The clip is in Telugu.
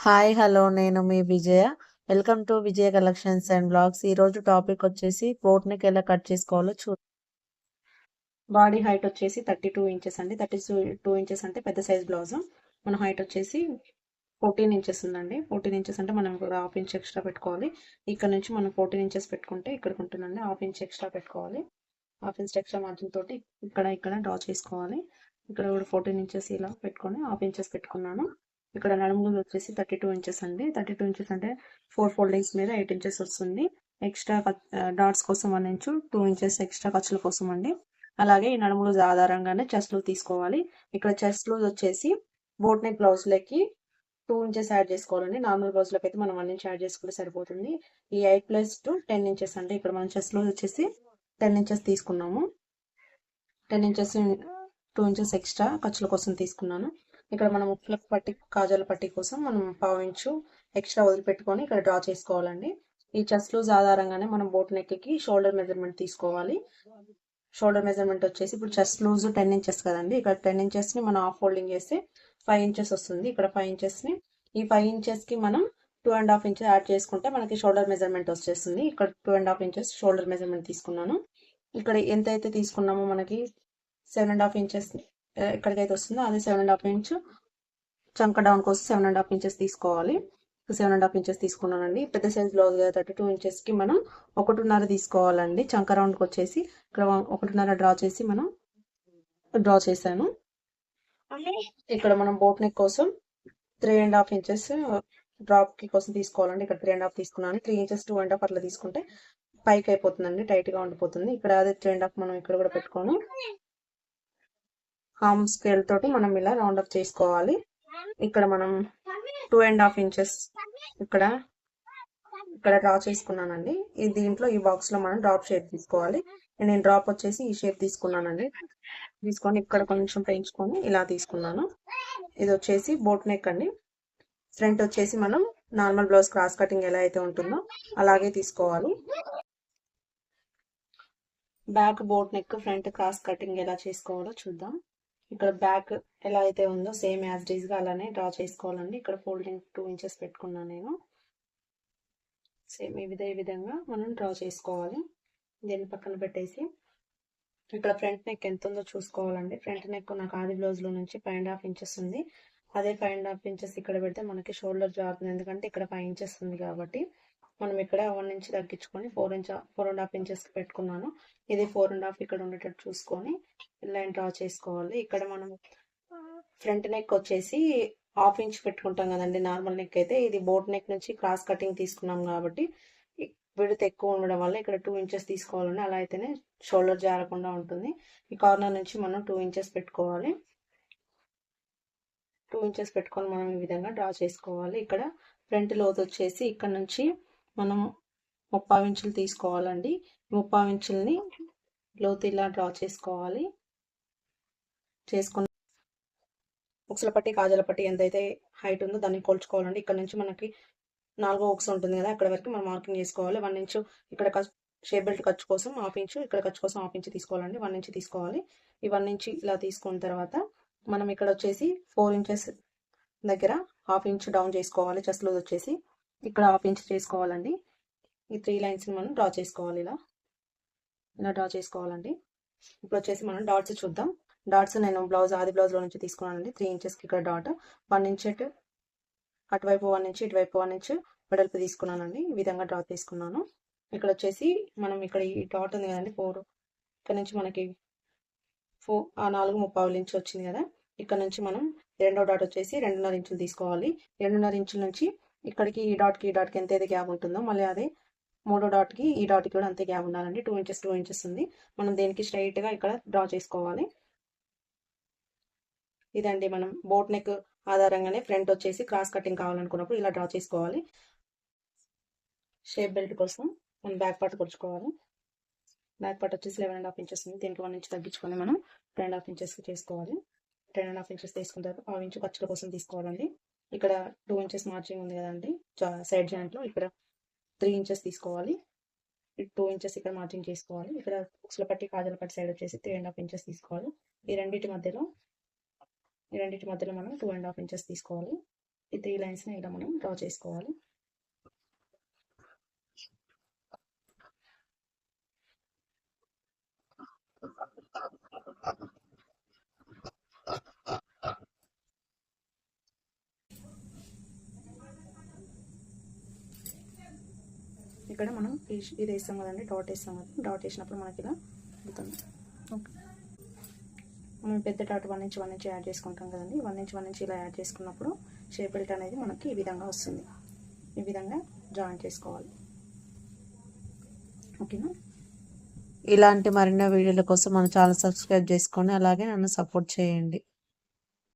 హాయ్ హలో నేను మీ Vijaya. Welcome to Vijaya collections and blogs. ఈరోజు టాపిక్ వచ్చేసి బోట్ నెక్ ఎలా కట్ చేసుకోవాలో బాడీ హైట్ వచ్చేసి 32 ఇంచెస్ అండి. 32 ఇంచెస్ అంటే పెద్ద సైజ్ బ్లౌజ్. మన హైట్ వచ్చేసి 14 ఇంచెస్ ఉందండి. 14 ఇంచెస్ అంటే మనం కూడా హాఫ్ ఇంచ్ ఎక్స్ట్రా పెట్టుకోవాలి. ఇక్కడ నుంచి మనం 14 ఇంచెస్ పెట్టుకుంటే ఇక్కడికి ఉంటుందండి. హాఫ్ ఇంచ్ ఎక్స్ట్రా పెట్టుకోవాలి. హాఫ్ ఇంచ్ ఎక్స్ట్రా మార్జిన్ తోటి ఇక్కడ డ్రా చేసుకోవాలి. ఇక్కడ కూడా 14 ఇంచెస్ ఇలా పెట్టుకొని హాఫ్ ఇంచెస్ పెట్టుకున్నాను. ఇక్కడ నడుము వచ్చేసి 32 ఇంచెస్ అండి. 32 ఇంచెస్ అంటే 4 ఫోల్డింగ్స్ మీద 8 ఇంచెస్ వస్తుంది. ఎక్స్ట్రా డాట్స్ కోసం 1 ఇంచు, 2 ఇంచెస్ ఎక్స్ట్రా ఖర్చుల కోసం అండి. అలాగే ఈ నడుము లూజ్ ఆధారంగానే చెస్ట్ లూజ్ తీసుకోవాలి. ఇక్కడ చెస్ట్ లూజ్ వచ్చేసి బోట్ నెక్ బ్లౌజ్ లకి 2 ఇంచెస్ యాడ్ చేసుకోవాలండి. నార్మల్ బ్లౌజ్ లకి అయితే మనం 1 ఇంచ్ యాడ్ చేసుకుంటే సరిపోతుంది. ఈ 8 + 2 10 ఇంచెస్ అండి. ఇక్కడ మనం చెస్ట్ లూజ్ వచ్చేసి 10 ఇంచెస్ తీసుకున్నాము. 10 ఇంచెస్ 2 ఇంచెస్ ఎక్స్ట్రా ఖర్చుల కోసం తీసుకున్నాను. ఇక్కడ మనం ముక్కుల పట్టి కాజాల పట్టి కోసం మనం 1/2 ఇంచు ఎక్స్ట్రా వదిలిపెట్టుకొని ఇక్కడ డ్రా చేసుకోవాలండి. ఈ చెస్ట్ లూజ్ ఆధారంగానే మనం బోట్ నెక్ కి షోల్డర్ మెజర్మెంట్ తీసుకోవాలి. షోల్డర్ మెజర్మెంట్ వచ్చేసి ఇప్పుడు చెస్ట్ లూజ్ 10 ఇంచెస్ కదండి. ఇక్కడ 10 ఇంచెస్ ని మనం హాఫ్ ఫోల్డింగ్ చేస్తే 5 ఇంచెస్ వస్తుంది. ఇక్కడ 5 ఇంచెస్ ని ఈ 5 ఇంచెస్ కి మనం 2.5 ఇంచెస్ యాడ్ చేసుకుంటే మనకి షోల్డర్ మెజర్మెంట్ వచ్చేస్తుంది. ఇక్కడ 2.5 ఇంచెస్ షోల్డర్ మెజర్మెంట్ తీసుకున్నాను. ఇక్కడ ఎంతైతే తీసుకున్నామో మనకి 7.5 ఇంచెస్ ఎక్కడికైతే వస్తుందో అది 7.5 ఇంచ్ చంక డౌన్ కోసం 7.5 ఇంచెస్ తీసుకోవాలి. 7.5 ఇంచెస్ తీసుకున్నానండి. పెద్ద సైజ్ బ్లౌజ్ 32 ఇంచెస్ కి మనం 1.5 తీసుకోవాలండి. చంక రౌండ్కి వచ్చేసి ఇక్కడ 1.5 డ్రా చేశాను. ఇక్కడ మనం బోట్ నెక్ కోసం 3.5 ఇంచెస్ డ్రాప్ కి కోసం తీసుకోవాలండి. ఇక్కడ 3.5 తీసుకున్నాను. 3 ఇంచెస్ 2.5 అట్లా తీసుకుంటే పైకి అయిపోతుందండి, టైట్ గా ఉండిపోతుంది. ఇక్కడ అదే 3.5 మనం ఇక్కడ కూడా పెట్టుకొని హామ్ స్కేల్ తోటి మనం ఇలా రౌండ్ అప్ చేసుకోవాలి. ఇక్కడ మనం 2.5 ఇంచెస్ ఇక్కడ డ్రా చేసుకున్నానండి. దీంట్లో ఈ బాక్స్ లో మనం డ్రాప్ షేప్ తీసుకోవాలి. నేను డ్రాప్ వచ్చేసి ఈ షేప్ తీసుకున్నానండి. తీసుకొని ఇక్కడ కొంచెం పెంచుకొని ఇలా తీసుకున్నాను. ఇది వచ్చేసి బోట్ నెక్ అండి. ఫ్రంట్ వచ్చేసి మనం నార్మల్ బ్లౌజ్ క్రాస్ కటింగ్ ఎలా అయితే ఉంటుందో అలాగే తీసుకోవాలి. Back boat neck front cross cutting ఎలా చేసుకోవాలో చూద్దాం. ఇక్కడ బ్యాక్ ఎలా అయితే ఉందో సేమ్ యాజ్ డీజ్ గా అలానే డ్రా చేసుకోవాలండి. ఇక్కడ ఫోల్డింగ్ 2 ఇంచెస్ పెట్టుకున్నాను నేను. సేమ్ ఈ విధంగా మనం డ్రా చేసుకోవాలి. దీన్ని పక్కన పెట్టేసి ఇక్కడ ఫ్రంట్ నెక్ ఎంత ఉందో చూసుకోవాలండి. ఫ్రంట్ నెక్ నాకు ఆది బ్లౌజ్ లో నుంచి 5.5 ఇంచెస్ ఉంది. అదే 5.5 ఇంచెస్ ఇక్కడ పెడితే మనకి షోల్డర్ జారుతుంది. ఎందుకంటే ఇక్కడ 5 ఇంచెస్ ఉంది కాబట్టి మనం ఇక్కడ 1 ఇంచ్ తగ్గించుకొని 4.5 ఇంచెస్ పెట్టుకున్నాను. ఇది 4.5 ఇక్కడ ఉండేటట్టు చూసుకొని లైన్ డ్రా చేసుకోవాలి. ఇక్కడ మనం ఫ్రంట్ నెక్ వచ్చేసి హాఫ్ ఇంచ్ పెట్టుకుంటాం కదండి నార్మల్ నెక్ అయితే. ఇది బోట్ నెక్ నుంచి క్రాస్ కటింగ్ తీసుకున్నాం కాబట్టి విడత్ ఎక్కువ ఉండడం వల్ల ఇక్కడ 2 ఇంచెస్ తీసుకోవాలండి. అలా అయితేనే షోల్డర్ జారకుండా ఉంటుంది. ఈ కార్నర్ నుంచి మనం 2 ఇంచెస్ పెట్టుకోవాలి. 2 ఇంచెస్ పెట్టుకొని మనం ఈ విధంగా డ్రా చేసుకోవాలి. ఇక్కడ ఫ్రంట్ లోతు వచ్చేసి ఇక్కడ నుంచి మనం 30 ఇంచులు తీసుకోవాలండి. 30 ఇంచుల్ని లోతు ఇలా డ్రా చేసుకోవాలి. చేసుకున్న ఉక్సుల పట్టి కాజల పట్టి ఎంతైతే హైట్ ఉందో దాన్ని కొలుచుకోవాలండి. ఇక్కడ నుంచి మనకి 4వ ఉక్స్ ఉంటుంది కదా, అక్కడ వరకు మనం మార్కింగ్ చేసుకోవాలి. 1 ఇంచు ఇక్కడ షేప్ బెల్ట్ ఖర్చు కోసం 1/2 ఇంచు, ఇక్కడ ఖర్చు కోసం 1/2 ఇంచు తీసుకోవాలండి. 1 ఇంచు తీసుకోవాలి. ఈ 1 ఇంచు ఇలా తీసుకున్న తర్వాత మనం ఇక్కడ వచ్చేసి 4 ఇంచెస్ దగ్గర 1/2 ఇంచు డౌన్ చేసుకోవాలి. చెస్ట్ లూజ్ వచ్చేసి ఇక్కడ 1/2 ఇంచు చేసుకోవాలండి. ఈ 3 లైన్స్ మనం డ్రా చేసుకోవాలి. ఇలా డ్రా చేసుకోవాలండి. ఇప్పుడు వచ్చేసి మనం డాట్స్ చూద్దాం. డాట్స్ నేను ఆది బ్లౌజ్ లో నుంచి తీసుకున్నానండి. 3 ఇంచెస్ కి ఇక్కడ డాట్, 1 ఇంచ్ అటువైపు 1 ఇంచ్ ఇటువైపు 1 ఇంచ్ వెడల్పు తీసుకున్నానండి. ఈ విధంగా డ్రా తీసుకున్నాను. ఇక్కడ వచ్చేసి మనం ఇక్కడ ఈ డాట్ ఉంది కదండి 4, ఇక్కడ నుంచి మనకి 4.75 ఇంచ్ వచ్చింది కదా. ఇక్కడ నుంచి మనం రెండో డాట్ వచ్చేసి 2.5 ఇంచులు తీసుకోవాలి. 2.5 ఇంచుల నుంచి ఇక్కడికి ఈ డాట్కి ఎంతైతే గ్యాప్ ఉంటుందో మళ్ళీ అదే మూడో డాట్కి ఈ డాట్కి కూడా అంతే గ్యాప్ ఉండాలండి. 2 ఇంచెస్ ఉంది. మనం దేనికి స్ట్రైట్ గా ఇక్కడ డ్రా చేసుకోవాలి. ఇదండి మనం బోట్ నెక్ ఆధారంగానే ఫ్రంట్ వచ్చేసి క్రాస్ కటింగ్ కావాలనుకున్నప్పుడు ఇలా డ్రా చేసుకోవాలి. షేప్ బెల్ట్ కోసం మనం బ్యాక్ పార్ట్ కొలుచుకోవాలి. బ్యాక్ పార్ట్ వచ్చేసి 11.5 ఇంచెస్ ఉంది. దీనికి 1 ఇంచ్ తగ్గించుకొని మనం 10.5 ఇంచెస్ చేసుకోవాలి. 10.5 ఇంచెస్ తీసుకున్న తర్వాత 1/2 ఇంచు ఖర్చుల కోసం తీసుకోవాలండి. ఇక్కడ 2 ఇంచెస్ మార్జింగ్ ఉంది కదండి సైడ్ జాయింట్ లో, ఇక్కడ 3 ఇంచెస్ తీసుకోవాలి. 2 ఇంచెస్ ఇక్కడ మార్జింగ్ చేసుకోవాలి. ఇక్కడ ఉక్సుల పట్టి కాజల పట్టి సైడ్ వచ్చేసి 3.5 ఇంచెస్ తీసుకోవాలి. ఈ రెండింటి మధ్యలో మనం 2.5 ఇంచెస్ తీసుకోవాలి. ఈ 3 లైన్స్ని ఇలా మనం డ్రా చేసుకోవాలి. ఇక్కడ మనం ఇది వేస్తాం కదండి, డాట్ వేస్తాం కదా, డాట్ వేసినప్పుడు మనకి ఇలా అవుతుంది. ఓకే, మనం పెద్ద డాట్ 1 ఇంచ్ 1 ఇంచ్ యాడ్ చేసుకుంటాం కదండి. 1 ఇంచ్ 1 ఇంచ్ ఇలా యాడ్ చేసుకున్నప్పుడు షేప్ బెల్ట్ అనేది మనకి ఈ విధంగా వస్తుంది. ఈ విధంగా జాయిన్ చేసుకోవాలి. ఓకేనా? ఇలాంటి మరిన్ని వీడియోల కోసం మన ఛానల్ సబ్స్క్రైబ్ చేసుకోండి, అలాగే నన్ను సపోర్ట్ చేయండి.